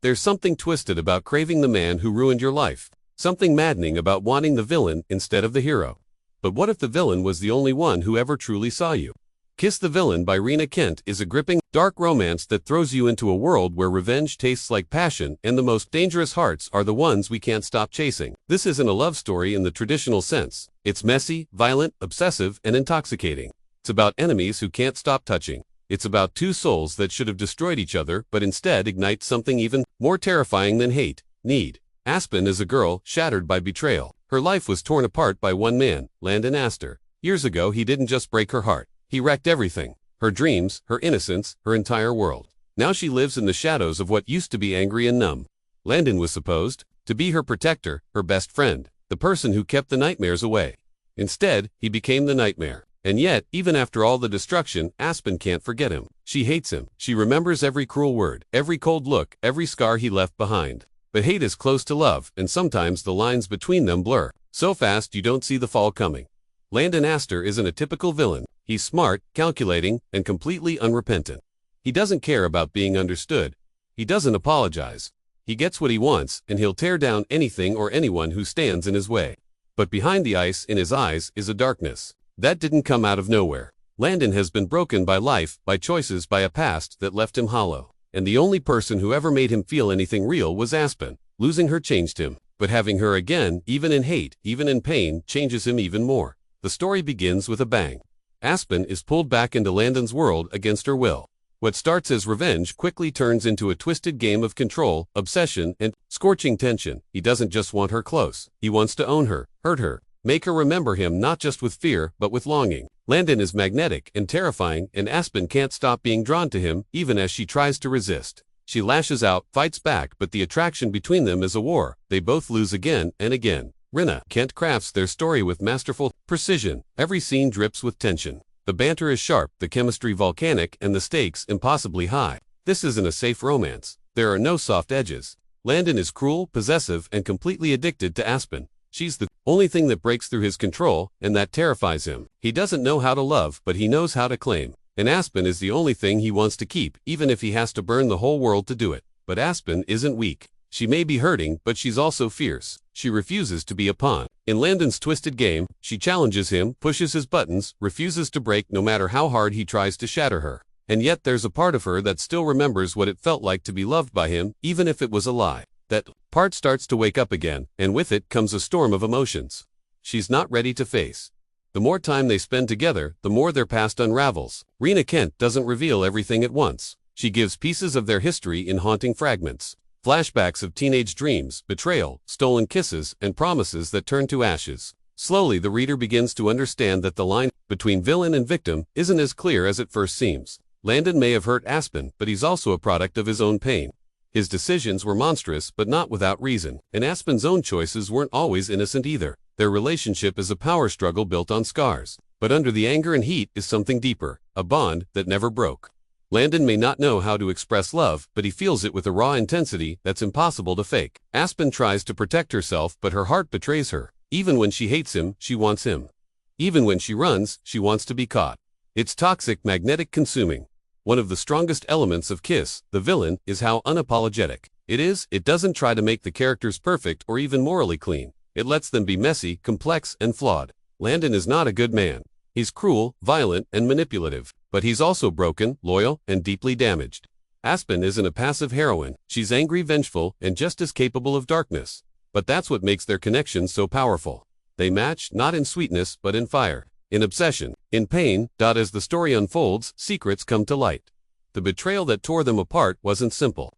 There's something twisted about craving the man who ruined your life. Something maddening about wanting the villain instead of the hero. But what if the villain was the only one who ever truly saw you? Kiss the Villain by Rina Kent is a gripping, dark romance that throws you into a world where revenge tastes like passion and the most dangerous hearts are the ones we can't stop chasing. This isn't a love story in the traditional sense. It's messy, violent, obsessive, and intoxicating. It's about enemies who can't stop touching. It's about two souls that should have destroyed each other but instead ignite something even more terrifying than hate, need. Aspen is a girl shattered by betrayal. Her life was torn apart by one man, Landon Astor. Years ago he didn't just break her heart. He wrecked everything. Her dreams, her innocence, her entire world. Now she lives in the shadows of what used to be angry and numb. Landon was supposed to be her protector, her best friend, the person who kept the nightmares away. Instead, he became the nightmare. And yet, even after all the destruction, Aspen can't forget him. She hates him. She remembers every cruel word, every cold look, every scar he left behind. But hate is close to love, and sometimes the lines between them blur. So fast you don't see the fall coming. Landon Astor isn't a typical villain. He's smart, calculating, and completely unrepentant. He doesn't care about being understood. He doesn't apologize. He gets what he wants, and he'll tear down anything or anyone who stands in his way. But behind the ice in his eyes is a darkness. That didn't come out of nowhere. Landon has been broken by life, by choices, by a past that left him hollow. And the only person who ever made him feel anything real was Aspen. Losing her changed him. But having her again, even in hate, even in pain, changes him even more. The story begins with a bang. Aspen is pulled back into Landon's world against her will. What starts as revenge quickly turns into a twisted game of control, obsession, and scorching tension. He doesn't just want her close. He wants to own her, hurt her, make her remember him not just with fear, but with longing. Landon is magnetic and terrifying, and Aspen can't stop being drawn to him, even as she tries to resist. She lashes out, fights back, but the attraction between them is a war. They both lose again and again. Rina Kent crafts their story with masterful precision. Every scene drips with tension. The banter is sharp, the chemistry volcanic, and the stakes impossibly high. This isn't a safe romance. There are no soft edges. Landon is cruel, possessive, and completely addicted to Aspen. She's the only thing that breaks through his control, and that terrifies him. He doesn't know how to love, but he knows how to claim. And Aspen is the only thing he wants to keep, even if he has to burn the whole world to do it. But Aspen isn't weak. She may be hurting, but she's also fierce. She refuses to be a pawn. In Landon's twisted game, she challenges him, pushes his buttons, refuses to break no matter how hard he tries to shatter her. And yet there's a part of her that still remembers what it felt like to be loved by him, even if it was a lie. That part starts to wake up again, and with it comes a storm of emotions she's not ready to face. The more time they spend together, the more their past unravels. Rina Kent doesn't reveal everything at once. She gives pieces of their history in haunting fragments. Flashbacks of teenage dreams, betrayal, stolen kisses, and promises that turn to ashes. Slowly the reader begins to understand that the line between villain and victim isn't as clear as it first seems. Landon may have hurt Aspen, but he's also a product of his own pain. His decisions were monstrous, but not without reason, and Aspen's own choices weren't always innocent either. Their relationship is a power struggle built on scars. But under the anger and heat is something deeper, a bond that never broke. Landon may not know how to express love, but he feels it with a raw intensity that's impossible to fake. Aspen tries to protect herself, but her heart betrays her. Even when she hates him, she wants him. Even when she runs, she wants to be caught. It's toxic, magnetic, consuming. One of the strongest elements of Kiss, the Villain, is how unapologetic it is. It doesn't try to make the characters perfect or even morally clean. It lets them be messy, complex, and flawed. Landon is not a good man. He's cruel, violent, and manipulative, but he's also broken, loyal, and deeply damaged. Aspen isn't a passive heroine. She's angry, vengeful, and just as capable of darkness. But that's what makes their connection so powerful. They match, not in sweetness, but in fire, in obsession, in pain. As the story unfolds, secrets come to light. The betrayal that tore them apart wasn't simple.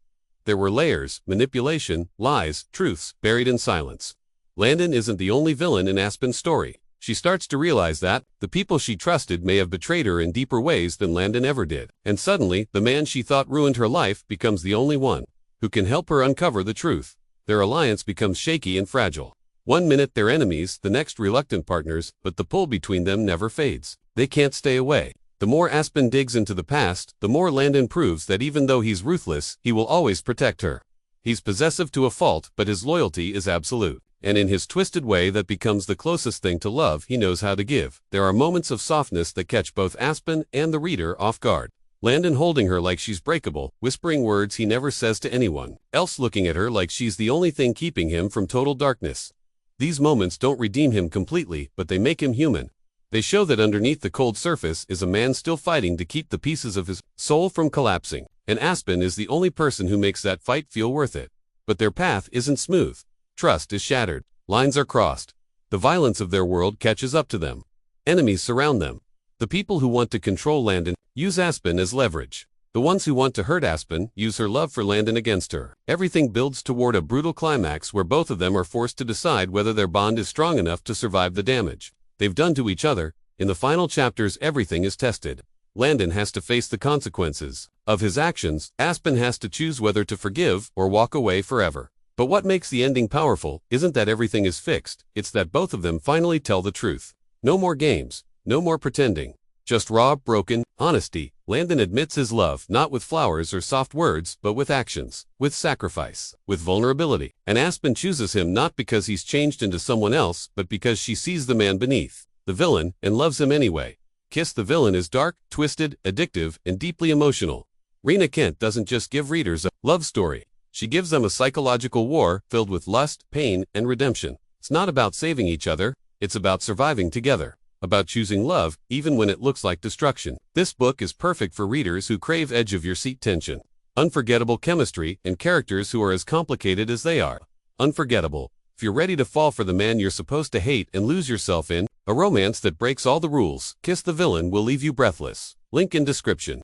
There were layers, manipulation, lies, truths, buried in silence. Landon isn't the only villain in Aspen's story. She starts to realize that the people she trusted may have betrayed her in deeper ways than Landon ever did. And suddenly, the man she thought ruined her life becomes the only one who can help her uncover the truth. Their alliance becomes shaky and fragile. One minute they're enemies, the next reluctant partners, but the pull between them never fades. They can't stay away. The more Aspen digs into the past, the more Landon proves that even though he's ruthless, he will always protect her. He's possessive to a fault, but his loyalty is absolute. And in his twisted way that becomes the closest thing to love he knows how to give. There are moments of softness that catch both Aspen and the reader off guard. Landon holding her like she's breakable, whispering words he never says to anyone else, looking at her like she's the only thing keeping him from total darkness. These moments don't redeem him completely, but they make him human. They show that underneath the cold surface is a man still fighting to keep the pieces of his soul from collapsing, and Aspen is the only person who makes that fight feel worth it. But their path isn't smooth. Trust is shattered. Lines are crossed. The violence of their world catches up to them. Enemies surround them. The people who want to control Landon use Aspen as leverage. The ones who want to hurt Aspen use her love for Landon against her. Everything builds toward a brutal climax where both of them are forced to decide whether their bond is strong enough to survive the damage they've done to each other. In the final chapters, everything is tested. Landon has to face the consequences of his actions. Aspen has to choose whether to forgive or walk away forever. But what makes the ending powerful isn't that everything is fixed, it's that both of them finally tell the truth. No more games, no more pretending. Just raw, broken honesty. Landon admits his love, not with flowers or soft words, but with actions, with sacrifice, with vulnerability. And Aspen chooses him not because he's changed into someone else, but because she sees the man beneath the villain and loves him anyway. Kiss the Villain is dark, twisted, addictive, and deeply emotional. Rina Kent doesn't just give readers a love story. She gives them a psychological war filled with lust, pain, and redemption. It's not about saving each other, it's about surviving together. About choosing love, even when it looks like destruction. This book is perfect for readers who crave edge-of-your-seat tension, unforgettable chemistry, and characters who are as complicated as they are. Unforgettable. If you're ready to fall for the man you're supposed to hate and lose yourself in, a romance that breaks all the rules, Kiss the Villain will leave you breathless. Link in description.